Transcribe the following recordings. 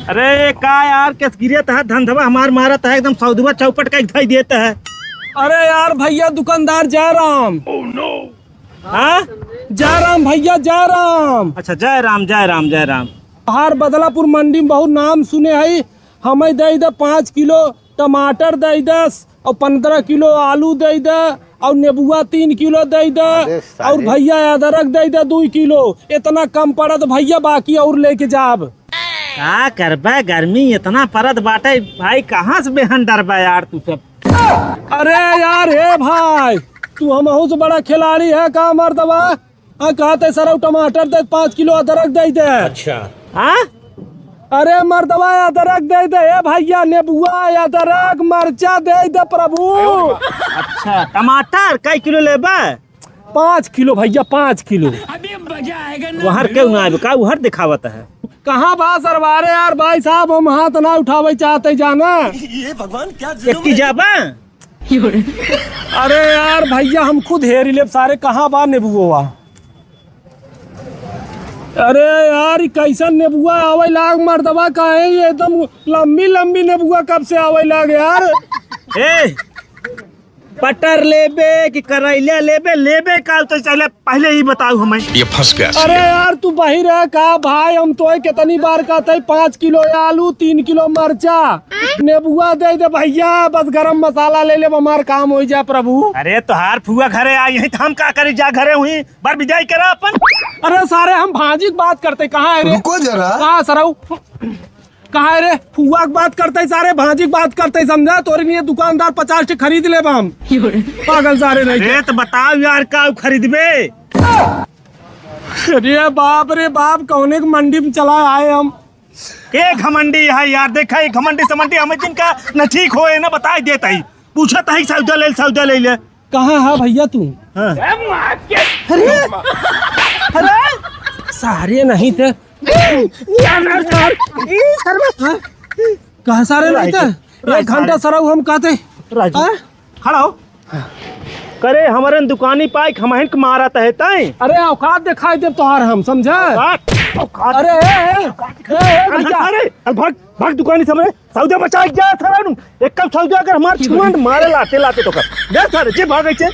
अरे का यार किस गिरत है धंधवा हमार मारत है एकदम सौदवा चौपट का दिखाई देता है। अरे यार भैया दुकानदार जयराम। हाँ जयराम भैया जयराम। अच्छा जय राम जय राम जय राम। बाहर बदलापुर मंडी में बहुत नाम सुने है। हमें दे 5 किलो टमाटर दे 10 और 15 किलो आलू दे दे और नेबुआ 3 किलो दे दे और भैया अदरक दे दे 2 किलो। इतना कम पड़त भैया बाकी और लेके जाब। का करबा गर्मी इतना परत बाटे भाई कहाँ से बेहन डरबा यार तू सब। अरे यार हे भाई तू हमहू से बड़ा खिलाड़ी है का मर्दवा। कहते सर टमाटर दे 5 किलो अदरक दे दे। अच्छा हाँ अरे मर्दवा अदरक दे दे भैया नेबुआ अदरक मरचा दे दे प्रभु। अच्छा टमाटर कई किलो लेबा। 5 किलो भैया 5 किलो। वहर क्यों ना का उहर दिखावत है। कहाँ बा सरवारे यार भाई साहब हम हाथ ना उठावे चाहते जाना। ये भगवान क्या एक जाबा। अरे यार भैया हम खुद हेरी ले सारे कहाँ बा नेबुआ। अरे यार कैसा नेबुआ आवे लाग मर्दवा काहे एकदम लंबी लंबी नेबुआ कब से आवे लाग यार। ए पटर लेबे कि करैला लेबे लेबे का तो चले पहले ही बताओ हमें। ये फंस गया। अरे यार तू बही रह का भाई हम तो कितनी बार कहते 5 किलो आलू 3 किलो मरचा नेबुआ दे दे भैया बस गरम मसाला ले ले हमार काम हो जाए प्रभु। अरे तोहार फुआ घरे आई है हम का करे जा घरे हुई बार विदाई करा अपन। अरे सारे हम भाजी की बात करते कहाँ है रे। रुको जरा। कहाँ सराऊ कहाँ है रे फुआ की बात करते सारे भाजी की बात करते समझा तोरे लिए दुकानदार 50 टी खरीद ले हम पागल सारे नहीं। अरे तो बताओ यार का खरीदबे। अरे बाप कौने की मंडी में चला आए हम। के घमंडी है यार देखा ये घमंडी समंडी हमें जिनका न ठीक होए ना बताई देता ही पूछत है सौदा ले ले। कहाँ है भैया तू। हाँ। अरे सारे नहीं थे। कहा सारे नहीं थे 1 घंटा सराऊ हम कहते खड़ा हो करे हमारे दुकानी पाई हमहन के मारत है तई। अरे औकात दिखाई दे तोहार हम समझा। अरे अरे भाग दुकानी समझे सौदा बचा जा सरानु एक कप सौदा अगर हमार छुमंड मारे लाते तो कर दे सारे जे भागे छे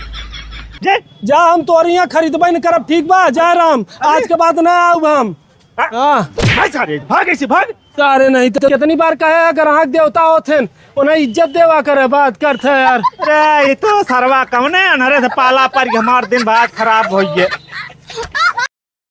जे जा हम तोर यहाँ खरीदबे न करब ठीक बा जय राम आज के बाद ना आऊ हम। भाई सारे भागे से भाग सारे नहीं तो कितनी बार कहे ग्राहक देवता होते उन्हें इज्जत देवा करे बात करते यार। अरे ये तो सरवा कौन है अनहरे से पाला पर हमार दिन बात खराब हो गए।